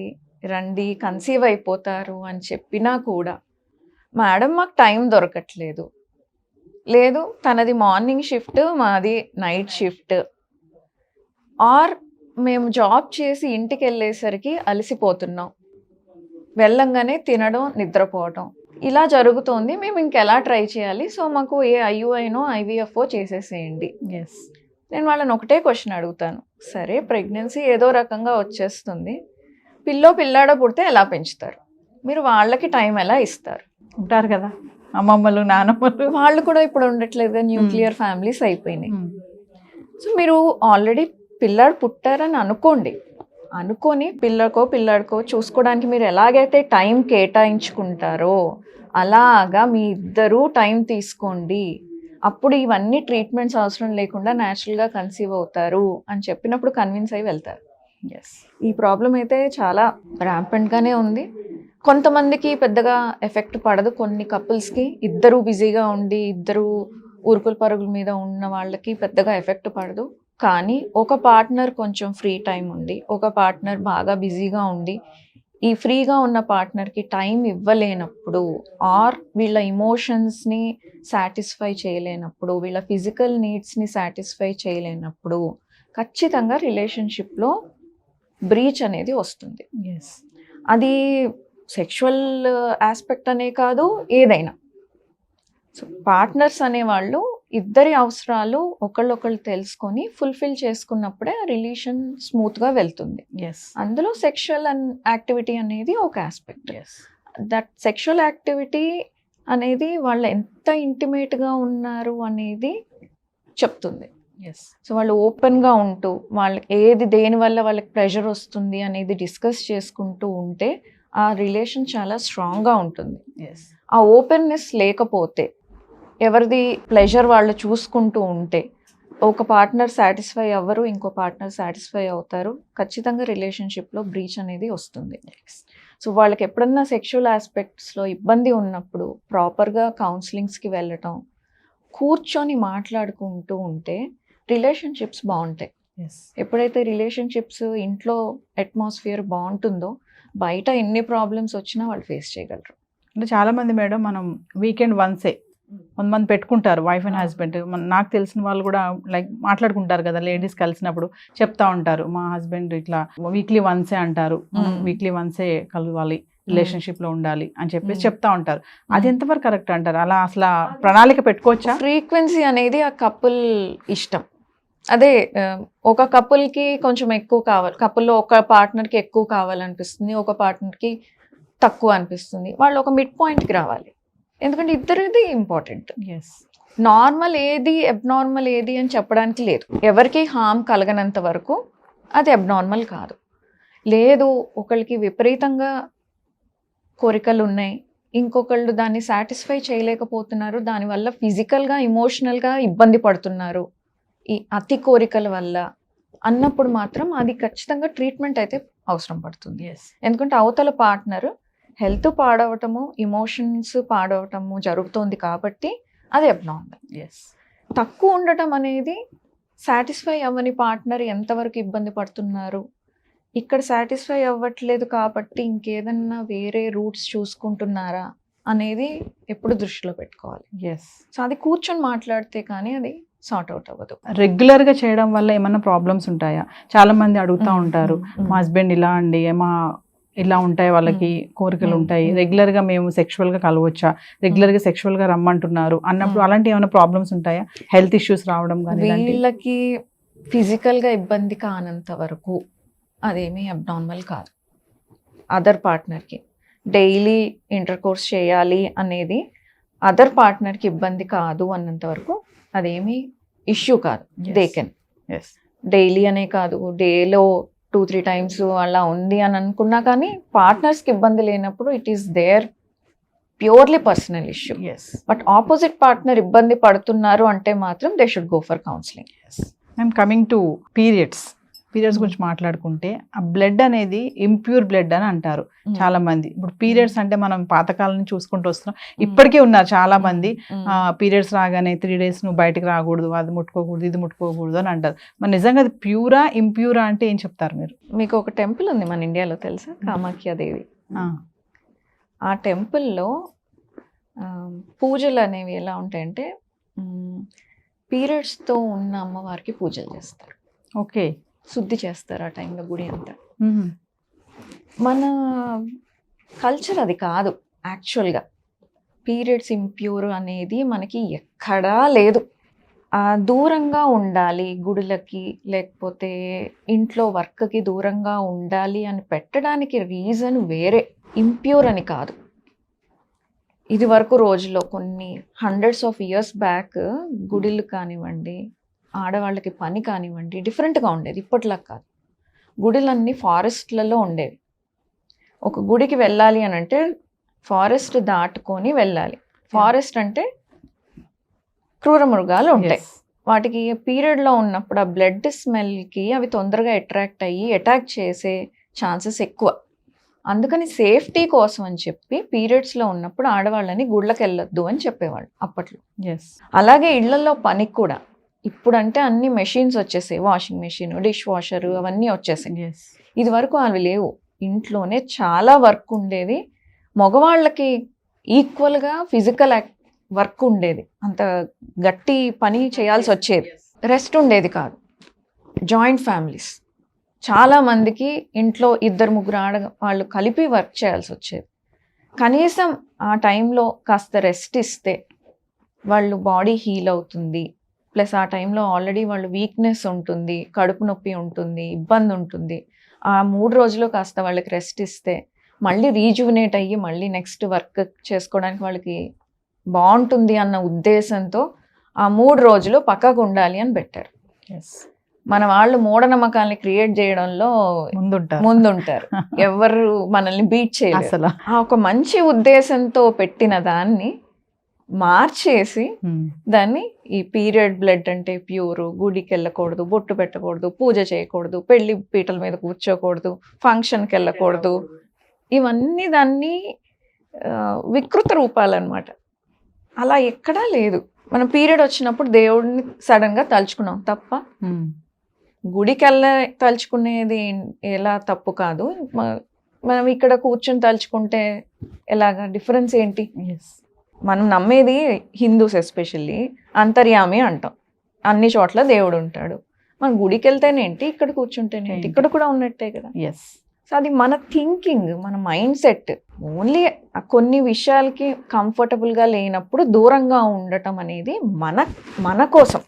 రండి, కన్సీవ్ అయిపోతారు అని చెప్పినా కూడా మేడం మాకు టైం దొరకట్లేదు, లేదు తనది మార్నింగ్ షిఫ్ట్ మాది నైట్ షిఫ్ట్, ఆర్ మేము జాబ్ చేసి ఇంటికి వెళ్ళేసరికి అలసిపోతున్నాం, వెళ్ళంగానే తినడం నిద్రపోవటం ఇలా జరుగుతోంది, మేము ఇంకెలా ట్రై చేయాలి, సో మాకు ఏ ఐయుఐనో ఐవీఎఫ్ఓ చేసేసేయండి. ఎస్. నేను వాళ్ళని ఒకటే క్వశ్చన్ అడుగుతాను, సరే ప్రెగ్నెన్సీ ఏదో రకంగా వచ్చేస్తుంది, పిల్లాడో పుడితే ఎలా పెంచుతారు, మీరు వాళ్ళకి టైం ఎలా ఇస్తారు? ఉంటారు కదా అమ్మమ్మలు నానమ్మలు, వాళ్ళు కూడా ఇప్పుడు ఉండట్లేదు, న్యూక్లియర్ ఫ్యామిలీస్ అయిపోయినాయి. సో మీరు ఆల్రెడీ పిల్లాడు పుట్టారని అనుకొని పిల్లాడికో చూసుకోవడానికి మీరు ఎలాగైతే టైం కేటాయించుకుంటారో అలాగా మీ ఇద్దరూ టైం తీసుకోండి, అప్పుడు ఇవన్నీ ట్రీట్మెంట్స్ అవసరం లేకుండా న్యాచురల్గా కన్సీవ్ అవుతారు అని చెప్పినప్పుడు కన్విన్స్ అయ్యి వెళ్తారు. ఎస్. ఈ ప్రాబ్లం అయితే చాలా ర్యాంపెంట్గానే ఉంది. కొంతమందికి పెద్దగా ఎఫెక్ట్ పడదు, కొన్ని కపుల్స్కి ఇద్దరు బిజీగా ఉండి ఇద్దరు ఊరుకుల పరుగుల మీద ఉన్న వాళ్ళకి పెద్దగా ఎఫెక్ట్ పడదు. కానీ ఒక పార్ట్నర్ కొంచెం ఫ్రీ టైం ఉండి ఒక పార్ట్నర్ బాగా బిజీగా ఉండి ఈ ఫ్రీగా ఉన్న పార్ట్నర్కి టైం ఇవ్వలేనప్పుడు, ఆర్ వీళ్ళ ఇమోషన్స్ని సాటిస్ఫై చేయలేనప్పుడు, వీళ్ళ ఫిజికల్ నీడ్స్ని సాటిస్ఫై చేయలేనప్పుడు ఖచ్చితంగా రిలేషన్షిప్లో బ్రీచ్ అనేది వస్తుంది. ఎస్. అది సెక్షువల్ ఆస్పెక్ట్ అనే కాదు, ఏదైనా. సో పార్ట్నర్స్ అనేవాళ్ళు ఇద్దరి అవసరాలు ఒకళ్ళొకళ్ళు తెలుసుకొని ఫుల్ఫిల్ చేసుకున్నప్పుడే ఆ రిలేషన్ స్మూత్గా వెళ్తుంది. ఎస్. అందులో సెక్షువల్ యాక్టివిటీ అనేది ఒక aspect. Yes. That sexual activity అనేది వాళ్ళు ఎంత ఇంటిమేట్గా ఉన్నారు అనేది చెప్తుంది. ఎస్. సో వాళ్ళు ఓపెన్గా ఉంటూ వాళ్ళకి దేనివల్ల వాళ్ళకి ప్రెషర్ వస్తుంది అనేది డిస్కస్ చేసుకుంటూ ఉంటే ఆ రిలేషన్ చాలా స్ట్రాంగ్గా ఉంటుంది. ఎస్. ఆ ఓపెన్నెస్ లేకపోతే, ఎవరిది ప్లెజర్ వాళ్ళు చూసుకుంటూ ఉంటే ఒక పార్ట్నర్ సాటిస్ఫై అవ్వరు, ఇంకో పార్ట్నర్ సాటిస్ఫై అవుతారు, ఖచ్చితంగా రిలేషన్షిప్లో బ్రీచ్ అనేది వస్తుంది. సో వాళ్ళకి ఎప్పుడన్నా సెక్షువల్ ఆస్పెక్ట్స్లో ఇబ్బంది ఉన్నప్పుడు ప్రాపర్గా కౌన్సిలింగ్స్కి వెళ్ళటం, కూర్చొని మాట్లాడుకుంటూ ఉంటే రిలేషన్షిప్స్ బాగుంటాయి. ఎస్. ఎప్పుడైతే రిలేషన్షిప్స్ ఇంట్లో అట్మాస్ఫియర్ బాగుంటుందో బయట ఎన్ని ప్రాబ్లమ్స్ వచ్చినా వాళ్ళు ఫేస్ చేయగలరు. అంటే చాలా మంది మేడం మనం వీకెండ్ వన్సే కొంతమంది పెట్టుకుంటారు, వైఫ్ అండ్ హస్బెండ్. నాకు తెలిసిన వాళ్ళు కూడా లైక్ మాట్లాడుకుంటారు కదా, లేడీస్ కలిసినప్పుడు చెప్తా ఉంటారు, మా హస్బెండ్ ఇట్లా వీక్లీ వన్సే అంటారు, వీక్లీ వన్సే కలవాలి, రిలేషన్షిప్ లో ఉండాలి అని చెప్పేసి చెప్తా ఉంటారు. అది ఎంతవరకు కరెక్ట్ అంటారు? అలా అసలు ప్రణాళిక పెట్టుకోవచ్చా? ఫ్రీక్వెన్సీ అనేది ఆ కపుల్ ఇష్టం. అదే ఒక కపుల్కి కొంచెం ఎక్కువ కావాలి, కపుల్లో ఒక పార్ట్నర్కి ఎక్కువ కావాలనిపిస్తుంది, ఒక పార్ట్నర్కి తక్కువ అనిపిస్తుంది. వాళ్ళు ఒక మిడ్ పాయింట్కి రావాలి, ఎందుకంటే ఇద్దరిది ఇంపార్టెంట్. ఎస్. నార్మల్ ఏది అబ్నార్మల్ ఏది అని చెప్పడానికి లేదు. ఎవరికి హామ్ కలగనంత వరకు అది అబ్నార్మల్ కాదు. లేదు ఒకళ్ళకి విపరీతంగా కోరికలు ఉన్నాయి, ఇంకొకళ్ళు దాన్ని సాటిస్ఫై చేయలేకపోతున్నారు, దానివల్ల ఫిజికల్గా ఇమోషనల్గా ఇబ్బంది పడుతున్నారు ఈ అతి కోరికల వల్ల అన్నప్పుడు మాత్రం అది ఖచ్చితంగా ట్రీట్మెంట్ అయితే అవసరం పడుతుంది. ఎస్. ఎందుకంటే అవతల పార్ట్నర్ హెల్త్ పాడవటము, ఇమోషన్స్ పాడవటము జరుగుతోంది కాబట్టి అది అబ్నార్మల్. ఎస్. తక్కువ ఉండటం అనేది సాటిస్ఫై అవ్వని పార్ట్నర్ ఎంతవరకు ఇబ్బంది పడుతున్నారు, ఇక్కడ సాటిస్ఫై అవ్వట్లేదు కాబట్టి ఇంకేదన్నా వేరే రూట్స్ చూసుకుంటున్నారా అనేది ఎప్పుడు దృష్టిలో పెట్టుకోవాలి. ఎస్. సో అది కూర్చొని మాట్లాడితే కానీ అది సార్ట్ అవుట్ అవ్వదు. రెగ్యులర్ గా చేయడం వల్ల ఏమన్నా ప్రాబ్లమ్స్ ఉంటాయా? చాలా మంది అడుగుతా ఉంటారు, మా హస్బెండ్ ఇలా అండి, ఇలా ఉంటాయి వాళ్ళకి కోరికలు ఉంటాయి, రెగ్యులర్ గా మేము సెక్షువల్ గా కలవచ్చా, రెగ్యులర్ గా సెక్షువల్ గా రమ్మంటున్నారు అన్నప్పుడు అలాంటి ఏమైనా ప్రాబ్లమ్స్ ఉంటాయా? హెల్త్ ఇష్యూస్ రావడం కానీ? వీళ్ళకి ఫిజికల్ గా ఇబ్బంది కానంత వరకు అదేమీ అబ్నార్మల్ కాదు. అదర్ పార్ట్నర్కి డైలీ ఇంటర్ కోర్స్ చేయాలి అనేది అదర్ పార్ట్నర్కి ఇబ్బంది కాదు అన్నంత వరకు అదేమీ ఇష్యూ కాదు. They can. ఎస్. డైలీ అనే కాదు, డేలో 2-3 times అలా ఉంది అని అనుకున్నా కానీ పార్ట్నర్స్కి ఇబ్బంది లేనప్పుడు it is there purely personal issue. Yes. But opposite partner ఇబ్బంది పడుతున్నారు అంటే మాత్రం they should go for counselling. I'm coming to periods. Periods గురించి మాట్లాడుకుంటే ఆ బ్లడ్ అనేది ఇంప్యూర్ బ్లడ్ అని అంటారు చాలా మంది. ఇప్పుడు పీరియడ్స్ అంటే మనం పాతకాలం నుంచి చూసుకుంటూ వస్తున్నాం, ఇప్పటికీ ఉన్నారు చాలా మంది పీరియడ్స్ రాగానే 3 days నువ్వు బయటకు రాకూడదు, అది ముట్టుకోకూడదు, ఇది ముట్టుకోకూడదు అని అంటారు. మరి నిజంగా అది ప్యూరా ఇంప్యూరా అంటే ఏం చెప్తారు మీరు? మీకు ఒక టెంపుల్ ఉంది మన ఇండియాలో తెలుసా, కామాఖ్యాదేవి. ఆ టెంపుల్లో పూజలు అనేవి ఎలా ఉంటాయంటే పీరియడ్స్తో ఉన్న అమ్మవారికి పూజలు చేస్తారు. ఓకే, శుద్ధి చేస్తారు ఆ టైంలో గుడి అంతా. మన కల్చర్ అది కాదు యాక్చువల్గా. పీరియడ్స్ ఇంప్యూర్ అనేది మనకి ఎక్కడా లేదు. దూరంగా ఉండాలి గుడులకి, లేకపోతే ఇంట్లో వర్క్కి దూరంగా ఉండాలి అని పెట్టడానికి రీజన్ వేరే, ఇంప్యూర్ అని కాదు. ఇది వరకు రోజుల్లో కొన్ని హండ్రెడ్స్ ఆఫ్ ఇయర్స్ బ్యాక్ గుడిలు కానివ్వండి, ఆడవాళ్ళకి పని కానివ్వండి డిఫరెంట్గా ఉండేది, ఇప్పట్లా కాదు. గుడిలన్నీ ఫారెస్ట్లలో ఉండేవి. ఒక గుడికి వెళ్ళాలి అని అంటే ఫారెస్ట్ దాటుకొని వెళ్ళాలి. ఫారెస్ట్ అంటే క్రూర మృగాలు ఉంటాయి, వాటికి పీరియడ్లో ఉన్నప్పుడు ఆ బ్లడ్ స్మెల్కి అవి తొందరగా అట్రాక్ట్ అయ్యి అటాక్ చేసే ఛాన్సెస్ ఎక్కువ. అందుకని సేఫ్టీ కోసం అని చెప్పి పీరియడ్స్లో ఉన్నప్పుడు ఆడవాళ్ళని గుళ్ళకి వెళ్ళొద్దు అని చెప్పేవాళ్ళు అప్పట్లో. అలాగే ఇళ్లలో పనికి కూడా ఇప్పుడంటే అన్ని మెషిన్స్ వచ్చేసాయి, వాషింగ్ మెషిన్, డిష్ వాషర్ అవన్నీ వచ్చేసాయి. ఇది వరకు అవి లేవు. ఇంట్లోనే చాలా వర్క్ ఉండేది, మగవాళ్ళకి ఈక్వల్గా ఫిజికల్ వర్క్ ఉండేది, అంత గట్టి పని చేయాల్సి వచ్చేది, రెస్ట్ ఉండేది కాదు. జాయింట్ ఫ్యామిలీస్, చాలా మందికి ఇంట్లో 2-3 ఆడవాళ్ళు కలిపి వర్క్ చేయాల్సి వచ్చేది. కనీసం ఆ టైంలో కాస్త రెస్ట్ ఇస్తే వాళ్ళు బాడీ హీల్ అవుతుంది. ప్లస్ ఆ టైంలో ఆల్రెడీ వాళ్ళు వీక్నెస్ ఉంటుంది, కడుపు నొప్పి ఉంటుంది, ఇబ్బంది ఉంటుంది. ఆ 3 రోజులు కాస్త వాళ్ళకి రెస్ట్ ఇస్తే మళ్ళీ రీజువినేట్ అయ్యి మళ్ళీ నెక్స్ట్ వర్క్ చేసుకోవడానికి వాళ్ళకి బాగుంటుంది అన్న ఉద్దేశంతో ఆ 3 రోజులు పక్కకు ఉండాలి అని పెట్టారు. మన వాళ్ళు మూఢనమ్మకాలని క్రియేట్ చేయడంలో ముందుంటారు, ఎవరు మనల్ని బీట్ చేయలేరు. అసలు ఒక మంచి ఉద్దేశంతో పెట్టిన దాన్ని మార్చేసి దాన్ని ఈ పీరియడ్ బ్లడ్ అంటే ప్యూర్, గుడికి వెళ్ళకూడదు, బొట్టు పెట్టకూడదు, పూజ చేయకూడదు, పెళ్లి పీటల మీద కూర్చోకూడదు, ఫంక్షన్కి వెళ్ళకూడదు, ఇవన్నీ దాన్ని వికృత రూపాలు అన్నమాట. అలా ఎక్కడా లేదు. మనం పీరియడ్ వచ్చినప్పుడు దేవుడిని సడన్ గా తలుచుకున్నాం తప్ప, గుడికి తలుచుకునేది ఎలా తప్పు కాదు. మనం ఇక్కడ కూర్చొని తలుచుకుంటే ఎలాగా, డిఫరెన్స్ ఏంటి? మనం నమ్మేది హిందూస్ ఎస్పెషల్లీ అంతర్యామి అంటాం, అన్ని చోట్ల దేవుడు ఉంటాడు. మనం గుడికి వెళ్తేనేంటి, ఇక్కడ కూర్చుంటేనేంటి, ఇక్కడ కూడా ఉన్నట్టే కదా. సో అది మన థింకింగ్, మన మైండ్ సెట్. ఓన్లీ కొన్ని విషయాలకి కంఫర్టబుల్గా లేనప్పుడు దూరంగా ఉండటం అనేది మన కోసం,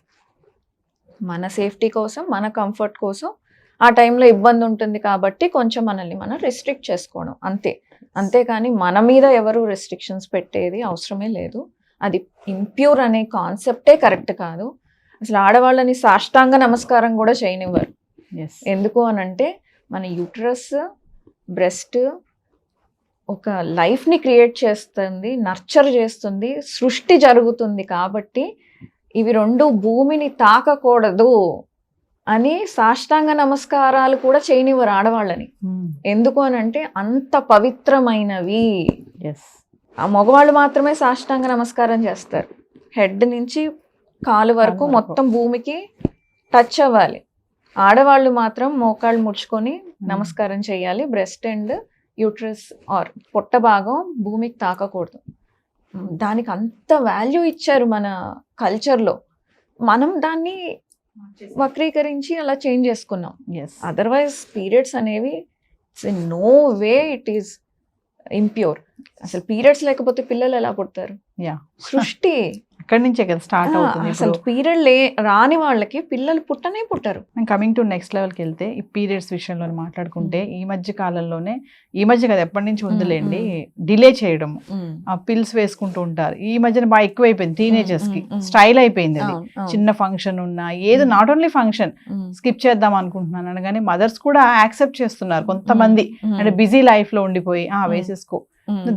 మన సేఫ్టీ కోసం, మన కంఫర్ట్ కోసం. ఆ టైంలో ఇబ్బంది ఉంటుంది కాబట్టి కొంచెం మనల్ని మనం రెస్ట్రిక్ట్ చేసుకోవడం అంతే. అంతేకాని మన మీద ఎవరు రెస్ట్రిక్షన్స్ పెట్టేది అవసరమే లేదు. అది ఇంప్యూర్ అనే కాన్సెప్టే కరెక్ట్ కాదు. అసలు ఆడవాళ్ళని సాష్టాంగ నమస్కారం కూడా చేయనివ్వరు. ఎందుకు అనంటే మన యూట్రస్, బ్రెస్ట్ ఒక లైఫ్ని క్రియేట్ చేస్తుంది, నర్చర్ చేస్తుంది, సృష్టి జరుగుతుంది. కాబట్టి ఇవి 2 భూమిని తాకకూడదు అని సాష్టాంగ నమస్కారాలు కూడా చేయనివ్వరు ఆడవాళ్ళని. ఎందుకు అనంటే అంత పవిత్రమైనవి. ఆ మగవాళ్ళు మాత్రమే సాష్టాంగ నమస్కారం చేస్తారు, హెడ్ నుంచి కాలు వరకు మొత్తం భూమికి టచ్ అవ్వాలి. ఆడవాళ్ళు మాత్రం మోకాళ్ళు ముడుచుకొని నమస్కారం చేయాలి. బ్రెస్ట్ అండ్ యూట్రస్ ఆర్ పొట్ట భాగం భూమికి తాకకూడదు. దానికి అంత వాల్యూ ఇచ్చారు మన కల్చర్లో. మనం దాన్ని వక్రీకరించి అలా చేంజ్ చేసుకున్నాం. అదర్వైజ్ పీరియడ్స్ అనేవి no way it is impure. అసలు పీరియడ్స్ లేకపోతే పిల్లలు ఎలా పుడతారు? సృష్టి అక్కడి నుంచే కదా స్టార్ట్ అవుతుంది. అసలు పీరియడ్ రాని వాళ్ళకి పిల్లలు పుట్టరు. కమింగ్ టు నెక్స్ట్ లెవెల్కి వెళ్తే ఈ పీరియడ్స్ విషయంలో మాట్లాడుకుంటే ఈ మధ్య కాలంలోనే, ఈ మధ్య కదా ఎప్పటి నుంచి ఉందిలేండి, డిలే చేయడం, పిల్స్ వేసుకుంటూ ఉంటారు. ఈ మధ్యన బాగా ఎక్కువైపోయింది, టీనేజర్స్ కి స్టైల్ అయిపోయింది. అది చిన్న ఫంక్షన్ ఉన్నా ఏదో, నాట్ ఓన్లీ ఫంక్షన్ స్కిప్ చేద్దాం అనుకుంటున్నాను కానీ మదర్స్ కూడా యాక్సెప్ట్ చేస్తున్నారు కొంతమంది. అంటే బిజీ లైఫ్ లో ఉండిపోయి వేసేసుకో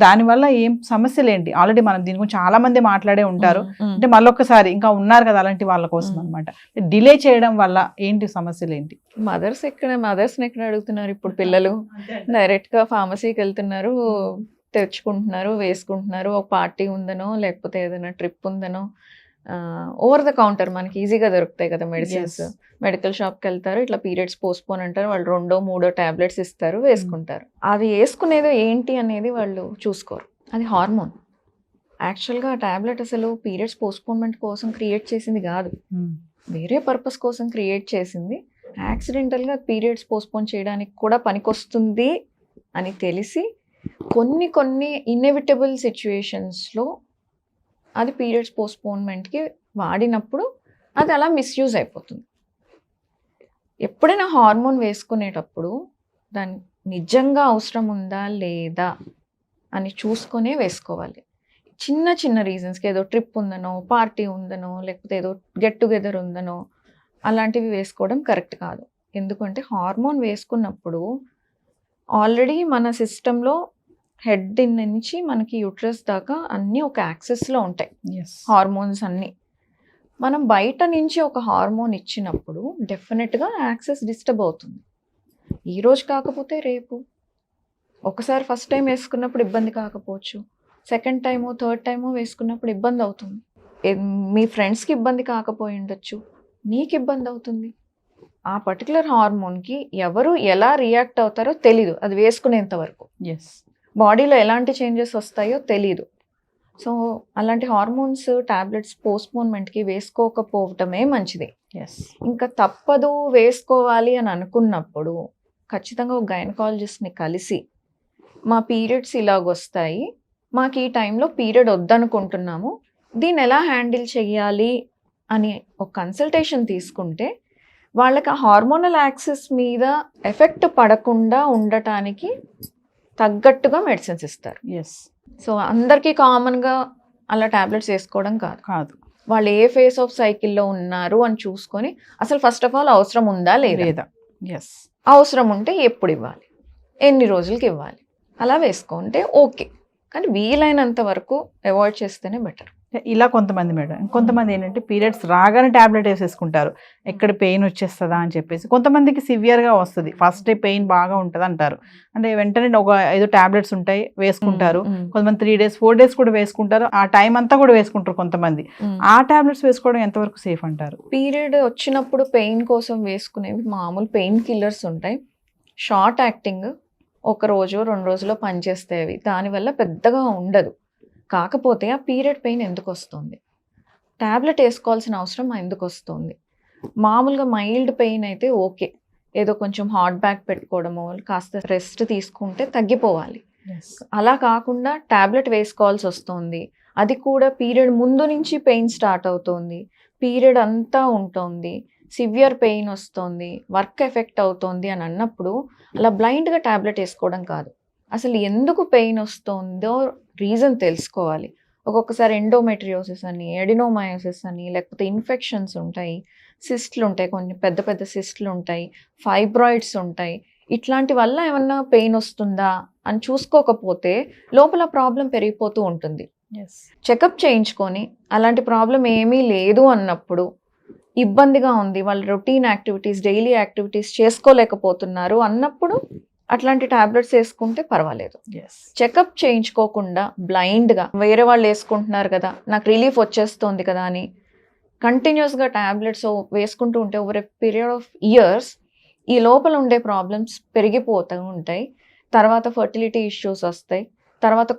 దానివల్ల ఏం సమస్యలు ఏంటి? ఆల్రెడీ మనం దీని గురించి చాలా మంది మాట్లాడే ఉంటారు. అంటే మళ్ళొకసారి ఇంకా ఉన్నారు కదా అలాంటి వాళ్ళ కోసం అనమాట. డిలే చేయడం వల్ల ఏంటి సమస్యలు ఏంటి? మదర్స్ ఎక్కడ అడుగుతున్నారు ఇప్పుడు పిల్లలు? డైరెక్ట్ గా ఫార్మసీకి వెళ్తున్నారు, తెచ్చుకుంటున్నారు, వేసుకుంటున్నారు. ఒక పార్టీ ఉందనో లేకపోతే ఏదైనా ట్రిప్ ఉందనో ఓవర్ ద కౌంటర్ మనకి ఈజీగా దొరుకుతాయి కదా మెడిసిన్స్. మెడికల్ షాప్కి వెళ్తారు, ఇట్లా పీరియడ్స్ పోస్ట్పోన్ అంటారు, వాళ్ళు 2-3 టాబ్లెట్స్ ఇస్తారు, వేసుకుంటారు. అది వేసుకునేదో ఏంటి అనేది వాళ్ళు చూసుకోరు. అది హార్మోన్. యాక్చువల్గా ఆ టాబ్లెట్ అసలు పీరియడ్స్ పోస్ట్పోన్మెంట్ కోసం క్రియేట్ చేసింది కాదు, వేరే పర్పస్ కోసం క్రియేట్ చేసింది. యాక్సిడెంటల్గా పీరియడ్స్ పోస్ట్పోన్ చేయడానికి కూడా పనికొస్తుంది అని తెలిసి కొన్ని ఇన్ఎవిటబుల్ సిచ్యువేషన్స్లో అది పీరియడ్స్ పోస్ట్పోన్మెంట్కి వాడినప్పుడు అది అలా మిస్యూజ్ అయిపోతుంది. ఎప్పుడైనా హార్మోన్ వేసుకునేటప్పుడు దాని నిజంగా అవసరం ఉందా లేదా అని చూసుకొనే వేసుకోవాలి. చిన్న రీజన్స్కి ఏదో ట్రిప్ ఉందనో, పార్టీ ఉందనో, లేకపోతే ఏదో గెట్ టుగెదర్ ఉందనో అలాంటివి వేసుకోవడం కరెక్ట్ కాదు. ఎందుకంటే హార్మోన్ వేసుకున్నప్పుడు ఆల్రెడీ మన సిస్టంలో హెడ్ నుంచి మనకి యూట్రస్ దాకా అన్నీ ఒక యాక్సెస్లో ఉంటాయి హార్మోన్స్ అన్నీ. మనం బయట నుంచి ఒక హార్మోన్ ఇచ్చినప్పుడు డెఫినెట్గా యాక్సెస్ డిస్టర్బ్ అవుతుంది. ఈరోజు కాకపోతే రేపు, ఒకసారి ఫస్ట్ టైం వేసుకున్నప్పుడు ఇబ్బంది కాకపోవచ్చు, సెకండ్ టైమో థర్డ్ టైమో వేసుకున్నప్పుడు ఇబ్బంది అవుతుంది. మీ ఫ్రెండ్స్కి ఇబ్బంది కాకపోయి ఉండొచ్చు, నీకు ఇబ్బంది అవుతుంది. ఆ పర్టికులర్ హార్మోన్కి ఎవరు ఎలా రియాక్ట్ అవుతారో తెలీదు అది వేసుకునేంత వరకు. బాడీలో ఎలాంటి చేంజెస్ వస్తాయో తెలీదు. సో అలాంటి హార్మోన్స్ టాబ్లెట్స్ పోస్ట్పోన్మెంట్కి వేసుకోకపోవటమే మంచిది. ఇంకా తప్పదు వేసుకోవాలి అని అనుకున్నప్పుడు ఖచ్చితంగా ఒక గైనకాలజిస్ట్ని కలిసి మా పీరియడ్స్ ఇలాగొస్తాయి, మాకు ఈ టైంలో పీరియడ్ వద్దనుకుంటున్నాము, దీన్ని ఎలా హ్యాండిల్ చెయ్యాలి అని ఒక కన్సల్టేషన్ తీసుకుంటే వాళ్ళకి ఆ హార్మోనల్ యాక్సెస్ మీద ఎఫెక్ట్ పడకుండా ఉండటానికి తగ్గట్టుగా మెడిసిన్స్ ఇస్తారు. సో అందరికీ కామన్గా అలా టాబ్లెట్స్ వేసుకోవడం కాదు. వాళ్ళు ఏ ఫేస్ ఆఫ్ సైకిల్లో ఉన్నారు అని చూసుకొని అసలు ఫస్ట్ ఆఫ్ ఆల్ అవసరం ఉందా లేదా, అవసరం ఉంటే ఎప్పుడు ఇవ్వాలి, ఎన్ని రోజులకి ఇవ్వాలి, అలా వేసుకుంటే ఓకే. కానీ వీలైనంత వరకు అవాయిడ్ చేస్తేనే బెటర్. ఇలా కొంతమంది మేడం, కొంతమంది ఏంటంటే పీరియడ్స్ రాగానే టాబ్లెట్ వేసేసుకుంటారు, ఎక్కడ పెయిన్ వచ్చేస్తుందా అని చెప్పేసి. కొంతమందికి సివియర్గా వస్తుంది, ఫస్ట్ డే పెయిన్ బాగా ఉంటుంది అంటారు, అంటే వెంటనే ఒక 5 టాబ్లెట్స్ ఉంటాయి వేసుకుంటారు. కొంతమంది 3 days 4 days కూడా వేసుకుంటారు, ఆ టైం అంతా కూడా వేసుకుంటారు కొంతమంది. ఆ టాబ్లెట్స్ వేసుకోవడం ఎంతవరకు సేఫ్ అంటారు? పీరియడ్ వచ్చినప్పుడు పెయిన్ కోసం వేసుకునేవి మామూలు పెయిన్ కిల్లర్స్ ఉంటాయి, షార్ట్ యాక్టింగ్, 1 రోజు 2 రోజుల్లో పనిచేస్తాయి అవి, దానివల్ల పెద్దగా ఉండదు. కాకపోతే ఆ పీరియడ్ పెయిన్ ఎందుకు వస్తుంది, ట్యాబ్లెట్ వేసుకోవాల్సిన అవసరం ఎందుకు వస్తుంది? మామూలుగా మైల్డ్ పెయిన్ అయితే ఓకే, ఏదో కొంచెం హాట్ బ్యాగ్ పెట్టుకోవడమో కాస్త రెస్ట్ తీసుకుంటే తగ్గిపోవాలి. అలా కాకుండా ట్యాబ్లెట్ వేసుకోవాల్సి వస్తుంది, అది కూడా పీరియడ్ ముందు నుంచి పెయిన్ స్టార్ట్ అవుతుంది, పీరియడ్ అంతా ఉంటుంది, సివియర్ పెయిన్ వస్తుంది, వర్క్ ఎఫెక్ట్ అవుతుంది అని అన్నప్పుడు అలా బ్లైండ్గా ట్యాబ్లెట్ వేసుకోవడం కాదు. అసలు ఎందుకు పెయిన్ వస్తుందో రీజన్ తెలుసుకోవాలి. ఒక్కొక్కసారి ఎండోమెట్రియోసిస్ అని, ఎడినోమయోసిస్ అని, లేకపోతే ఇన్ఫెక్షన్స్ ఉంటాయి, సిస్ట్లు ఉంటాయి, కొన్ని పెద్ద సిస్ట్లు ఉంటాయి, ఫైబ్రాయిడ్స్ ఉంటాయి. ఇట్లాంటి వల్ల ఏమన్నా పెయిన్ వస్తుందా అని చూసుకోకపోతే లోపల ప్రాబ్లం పెరిగిపోతూ ఉంటుంది. చెకప్ చేయించుకొని అలాంటి ప్రాబ్లం ఏమీ లేదు అన్నప్పుడు, ఇబ్బందిగా ఉంది, వాళ్ళ రొటీన్ యాక్టివిటీస్ డైలీ యాక్టివిటీస్ చేసుకోలేకపోతున్నారు అన్నప్పుడు అట్లాంటి టాబ్లెట్స్ వేసుకుంటే పర్వాలేదు. చెకప్ చేయించుకోకుండా బ్లైండ్గా వేరే వాళ్ళు వేసుకుంటున్నారు కదా నాకు రిలీఫ్ వచ్చేస్తుంది కదా అని కంటిన్యూస్గా టాబ్లెట్స్ వేసుకుంటూ ఉంటే over a period of years ఈ లోపల ఉండే ప్రాబ్లమ్స్ పెరిగిపోతూ ఉంటాయి. తర్వాత ఫర్టిలిటీ ఇష్యూస్ వస్తాయి, తర్వాత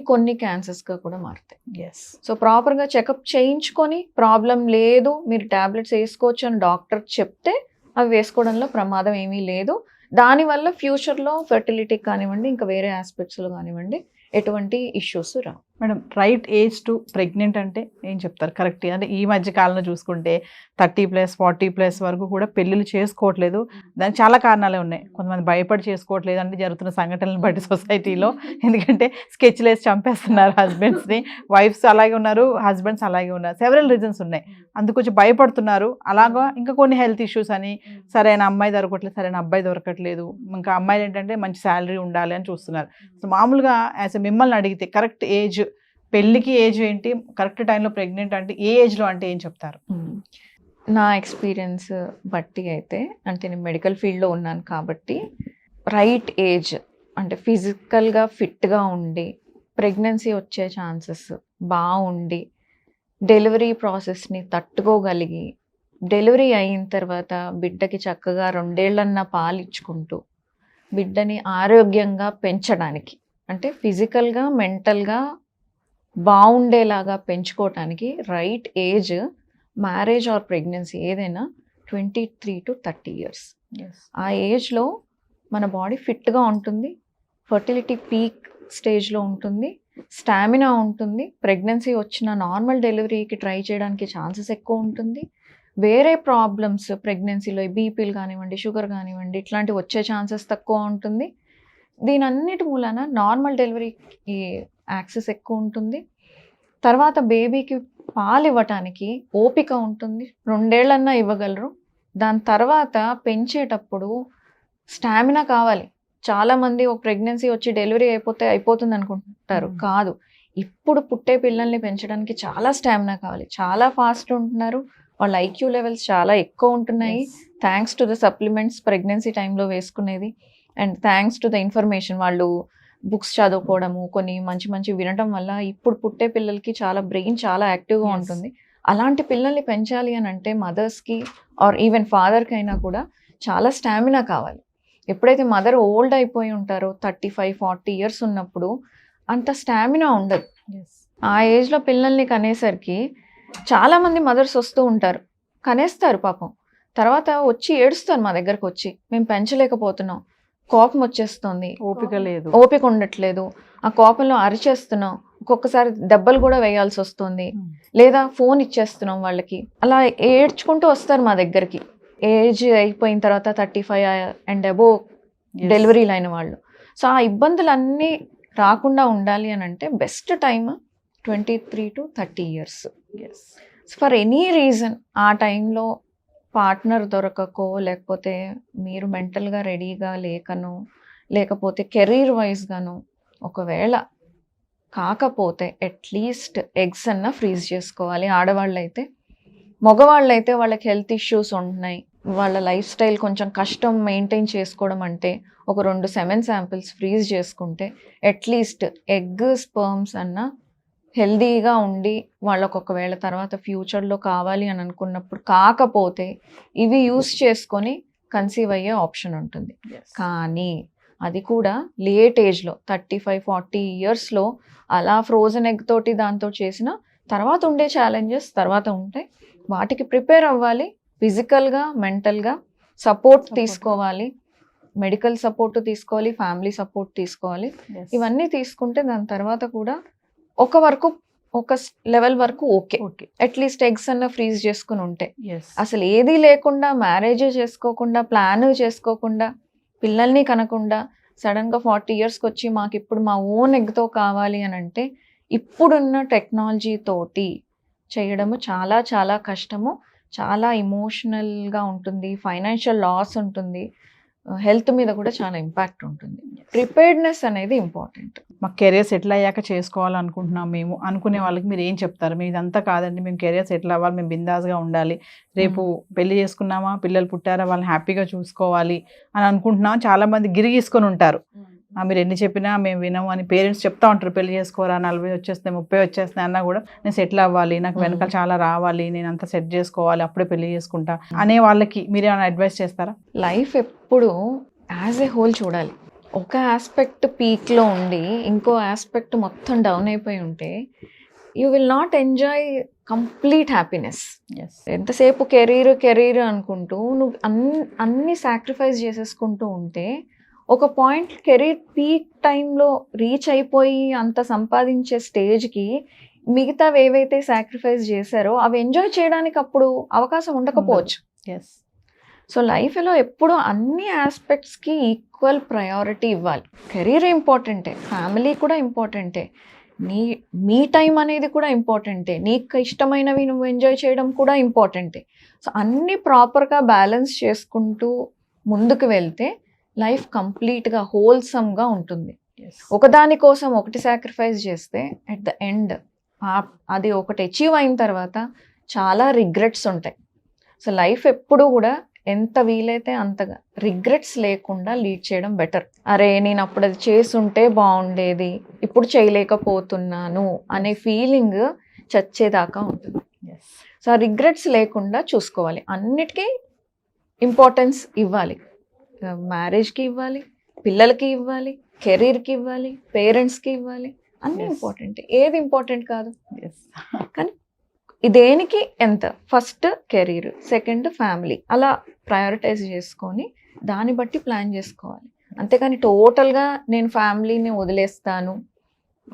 కొన్ని క్యాన్సర్స్గా కూడా మారుతాయి. సో ప్రాపర్గా చెకప్ చేయించుకొని ప్రాబ్లం లేదు మీరు టాబ్లెట్స్ వేసుకోవచ్చు అని డాక్టర్ చెప్తే అవి వేసుకోవడంలో ప్రమాదం ఏమీ లేదు. దానివల్ల ఫ్యూచర్లో ఫెర్టిలిటీ కానివ్వండి ఇంకా వేరే ఆస్పెక్ట్స్లో కానివ్వండి ఎటువంటి issues Rao. Madam right age to pregnant అంటే ఏం చెప్తారు కరెక్ట్? అంటే ఈ మధ్య కాలంలో చూసుకుంటే 30+ 40+ వరకు కూడా పెళ్ళిళ్ళు చేసుకోవట్లేదు. దానికి చాలా కారణాలే ఉన్నాయి. కొంతమంది భయపడి చేసుకోవట్లేదు అంటే జరుగుతున్న సంఘటనలను బట్టి సొసైటీలో. ఎందుకంటే స్కెచ్లు వేసి చంపేస్తున్నారు హస్బెండ్స్ని, వైఫ్స్ అలాగే ఉన్నారు, హస్బెండ్స్ అలాగే ఉన్నారు. సెవెరల్ రీజన్స్ ఉన్నాయి, అందుకు కొంచెం భయపడుతున్నారు. అలాగా ఇంకా కొన్ని హెల్త్ ఇష్యూస్ అని, సరైన అమ్మాయి దొరకట్లేదు, సరైన అబ్బాయి దొరకట్లేదు, ఇంకా అమ్మాయిలు ఏంటంటే మంచి శాలరీ ఉండాలి అని చూస్తున్నారు. సో మామూలుగా యాజ్ మిమ్మల్ని అడిగితే కరెక్ట్ ఏజ్, పెళ్ళికి ఏజ్ ఏంటి, కరెక్ట్ టైంలో ప్రెగ్నెంట్ అంటే ఏ ఏజ్లో అంటే ఏం చెప్తారు? నా ఎక్స్పీరియన్స్ బట్టి అయితే, అంటే నేను మెడికల్ ఫీల్డ్లో ఉన్నాను కాబట్టి, రైట్ ఏజ్ అంటే ఫిజికల్గా ఫిట్గా ఉండి ప్రెగ్నెన్సీ వచ్చే ఛాన్సెస్ బాగుండి డెలివరీ ప్రాసెస్ని తట్టుకోగలిగి డెలివరీ అయిన తర్వాత బిడ్డకి చక్కగా 2 ఏళ్ళన్నా పాలిచ్చుకుంటూ బిడ్డని ఆరోగ్యంగా పెంచడానికి, అంటే ఫిజికల్గా మెంటల్గా బాగుండేలాగా పెంచుకోవటానికి right age marriage or pregnancy ఏదైనా 23 to 30 years. ఆ ఏజ్లో మన బాడీ ఫిట్గా ఉంటుంది, ఫర్టిలిటీ పీక్ స్టేజ్లో ఉంటుంది, స్టామినా ఉంటుంది, ప్రెగ్నెన్సీ వచ్చిన నార్మల్ డెలివరీకి ట్రై చేయడానికి ఛాన్సెస్ ఎక్కువ ఉంటుంది, వేరే ప్రాబ్లమ్స్ ప్రెగ్నెన్సీలో బీపీలు కానివ్వండి, షుగర్ కానివ్వండి, ఇట్లాంటివి వచ్చే ఛాన్సెస్ తక్కువ ఉంటుంది. దీని అన్నిటి మూలాన నార్మల్ డెలివరీకి యాక్సెస్ ఎక్కువ ఉంటుంది. తర్వాత బేబీకి పాలు ఇవ్వటానికి ఓపిక ఉంటుంది, 2 ఏళ్ళన్నా ఇవ్వగలరు. దాని తర్వాత పెంచేటప్పుడు స్టామినా కావాలి. చాలామంది ఒక ప్రెగ్నెన్సీ వచ్చి డెలివరీ అయిపోతుంది అనుకుంటారు, కాదు. ఇప్పుడు పుట్టే పిల్లల్ని పెంచడానికి చాలా స్టామినా కావాలి, చాలా ఫాస్ట్ ఉంటున్నారు, వాళ్ళ ఐక్యూ లెవెల్స్ చాలా ఎక్కువ ఉంటున్నాయి, thanks to the supplements pregnancy టైంలో వేసుకునేది, and thanks to the information. వాళ్ళు బుక్స్ చదువుకోవడము, కొన్ని మంచి మంచి వినటం వల్ల ఇప్పుడు పుట్టే పిల్లలకి చాలా బ్రెయిన్ చాలా యాక్టివ్గా ఉంటుంది. అలాంటి పిల్లల్ని పెంచాలి అని అంటే మదర్స్కి ఆర్ ఈవెన్ ఫాదర్కి అయినా కూడా చాలా స్టామినా కావాలి. ఎప్పుడైతే మదర్ ఓల్డ్ అయిపోయి ఉంటారో 35-40 years ఉన్నప్పుడు అంత స్టామినా ఉండదు. ఆ ఏజ్లో పిల్లల్ని కనేసరికి చాలామంది మదర్స్ వస్తూ ఉంటారు, కనేస్తారు పాపం, తర్వాత వచ్చి ఏడుస్తారు మా దగ్గరకు వచ్చి, మేము పెంచలేకపోతున్నాం, కోపం వచ్చేస్తుంది, ఓపిక ఉండట్లేదు, ఆ కోపంలో అరిచేస్తున్నాం, ఒక్కొక్కసారి దెబ్బలు కూడా వేయాల్సి వస్తుంది, లేదా ఫోన్ ఇచ్చేస్తున్నాం వాళ్ళకి, అలా ఏడ్చుకుంటూ వస్తారు మా దగ్గరికి. ఏజ్ అయిపోయిన తర్వాత 35 and above డెలివరీలు అయిన వాళ్ళు. సో ఆ ఇబ్బందులన్నీ రాకుండా ఉండాలి అని అంటే best time 23 to 30 years. For any reason ఆ టైంలో పార్ట్నర్ దొరకకో, లేకపోతే మీరు మెంటల్గా రెడీగా లేకనో, లేకపోతే కెరీర్ వైజ్గాను ఒకవేళ కాకపోతే అట్లీస్ట్ ఎగ్స్ అన్న ఫ్రీజ్ చేసుకోవాలి ఆడవాళ్ళైతే. మగవాళ్ళైతే వాళ్ళకి హెల్త్ ఇష్యూస్ ఉంటున్నాయి, వాళ్ళ లైఫ్ స్టైల్ కొంచెం కష్టం మెయింటైన్ చేసుకోవడం అంటే ఒక 2 సెమెన్ శాంపిల్స్ ఫ్రీజ్ చేసుకుంటే అట్లీస్ట్ ఎగ్ స్పర్మ్స్ అన్న హెల్దీగా ఉండి వాళ్ళకు ఒకవేళ తర్వాత ఫ్యూచర్లో కావాలి అని అనుకున్నప్పుడు కాకపోతే ఇవి యూస్ చేసుకొని కన్సీవ్ అయ్యే ఆప్షన్ ఉంటుంది. కానీ అది కూడా లేట్ ఏజ్లో 35-40 yearsలో అలా ఫ్రోజన్ ఎగ్ తోటి దాంతో చేసిన తర్వాత ఉండే ఛాలెంజెస్ తర్వాత ఉంటాయి. వాటికి ప్రిపేర్ అవ్వాలి, ఫిజికల్గా మెంటల్గా సపోర్ట్ తీసుకోవాలి, మెడికల్ సపోర్ట్ తీసుకోవాలి, ఫ్యామిలీ సపోర్ట్ తీసుకోవాలి. ఇవన్నీ తీసుకుంటే దాని తర్వాత కూడా ఒక లెవెల్ వరకు ఓకే, అట్లీస్ట్ ఎగ్స్ అన్న ఫ్రీజ్ చేసుకుని ఉంటే. అసలు ఏది లేకుండా మ్యారేజ్ చేసుకోకుండా ప్లాన్ చేసుకోకుండా పిల్లల్ని కనకుండా సడన్గా 40 yearsకి వచ్చి మాకు ఇప్పుడు మా ఓన్ ఎగ్తో కావాలి అని అంటే ఇప్పుడున్న టెక్నాలజీ తోటి చేయడము చాలా చాలా కష్టము, చాలా ఇమోషనల్గా ఉంటుంది, ఫైనాన్షియల్ లాస్ ఉంటుంది, హెల్త్ మీద కూడా చాలా ఇంపాక్ట్ ఉంటుంది. ప్రిపేర్డ్నెస్ అనేది ఇంపార్టెంట్. మా కెరియర్ సెటిల్ అయ్యాక చేసుకోవాలనుకుంటున్నాం మేము అనుకునే వాళ్ళకి మీరు ఏం చెప్తారు? మేము ఇదంతా కాదండి, మేము కెరియర్ సెటిల్ అవ్వాలి, మేము బిందాస్గా ఉండాలి, రేపు పెళ్లి చేసుకున్నామా, పిల్లలు పుట్టారా, వాళ్ళని హ్యాపీగా చూసుకోవాలి అని అనుకుంటున్నాం. చాలామంది గిరిగీసుకొని ఉంటారు, మీరు ఎన్ని చెప్పినా మేము వినము అని పేరెంట్స్ చెప్తా ఉంటారు. పెళ్లి చేసుకోరా, 40 వచ్చేస్తాయి, 30 వచ్చేస్తాయి అన్నా కూడా నేను సెటిల్ అవ్వాలి, నాకు వెనకాల చాలా రావాలి, నేను అంతా సెట్ చేసుకోవాలి, అప్పుడే పెళ్లి చేసుకుంటా అనే వాళ్ళకి మీరు ఏమైనా అడ్వైస్ చేస్తారా? లైఫ్ ఎప్పుడు యాజ్ ఏ హోల్ చూడాలి. ఒక ఆస్పెక్ట్ పీక్లో ఉండి ఇంకో ఆస్పెక్ట్ మొత్తం డౌన్ అయిపోయి ఉంటే you will not enjoy complete happiness. ఎంతసేపు కెరీర్ అనుకుంటూ నువ్వు అన్ని సాక్రిఫైస్ చేసేసుకుంటూ ఉంటే ఒక పాయింట్ కెరీర్ పీక్ టైంలో రీచ్ అయిపోయి అంత సంపాదించే స్టేజ్కి మిగతావి ఏవైతే సాక్రిఫైస్ చేశారో అవి ఎంజాయ్ చేయడానికి అప్పుడు అవకాశం ఉండకపోవచ్చు. ఎస్. సో లైఫ్లో ఎప్పుడు అన్ని ఆస్పెక్ట్స్కి ఈక్వల్ ప్రయారిటీ ఇవ్వాలి. కెరీర్ ఇంపార్టెంటే, ఫ్యామిలీ కూడా ఇంపార్టెంటే, మీ టైం అనేది కూడా ఇంపార్టెంటే, నీకు ఇష్టమైనవి నువ్వు ఎంజాయ్ చేయడం కూడా ఇంపార్టెంటే. సో అన్నీ ప్రాపర్గా బ్యాలెన్స్ చేసుకుంటూ ముందుకు వెళ్తే లైఫ్ కంప్లీట్గా హోల్సమ్గా ఉంటుంది. ఒకదాని కోసం ఒకటి సాక్రిఫైస్ చేస్తే ఎట్ ద ఎండ్ అది ఒకటి అచీవ్ అయిన తర్వాత చాలా రిగ్రెట్స్ ఉంటాయి. సో లైఫ్ ఎప్పుడు కూడా ఎంత వీలైతే అంతగా రిగ్రెట్స్ లేకుండా లీడ్ చేయడం బెటర్. అరే నేను అప్పుడు అది చేసుంటే బాగుండేది, ఇప్పుడు చేయలేకపోతున్నాను అనే ఫీలింగ్ చచ్చేదాకా ఉంటుంది. సో ఆ రిగ్రెట్స్ లేకుండా చూసుకోవాలి. అన్నిటికీ ఇంపార్టెన్స్ ఇవ్వాలి. మ్యారేజ్కి ఇవ్వాలి, పిల్లలకి ఇవ్వాలి, కెరీర్కి ఇవ్వాలి, పేరెంట్స్కి ఇవ్వాలి, అన్నీ ఇంపార్టెంట్. ఏది ఇంపార్టెంట్ కాదు. కానీ దేనికి ఎంత, ఫస్ట్ కెరీర్, సెకండ్ ఫ్యామిలీ, అలా ప్రయారిటైజ్ చేసుకొని దాన్ని బట్టి ప్లాన్ చేసుకోవాలి. అంతేకాని టోటల్గా నేను ఫ్యామిలీని వదిలేస్తాను,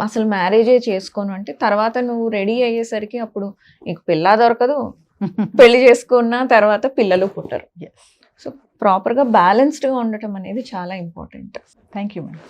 అసలు మ్యారేజే చేసుకోను అంటే తర్వాత నువ్వు రెడీ అయ్యేసరికి అప్పుడు నీకు పిల్ల దొరకదు, పెళ్లి చేసుకున్న తర్వాత పిల్లలు పుట్టరు. సో ప్రాపర్గా బ్యాలెన్స్డ్గా ఉండటం అనేది చాలా ఇంపార్టెంట్. Thank you madam.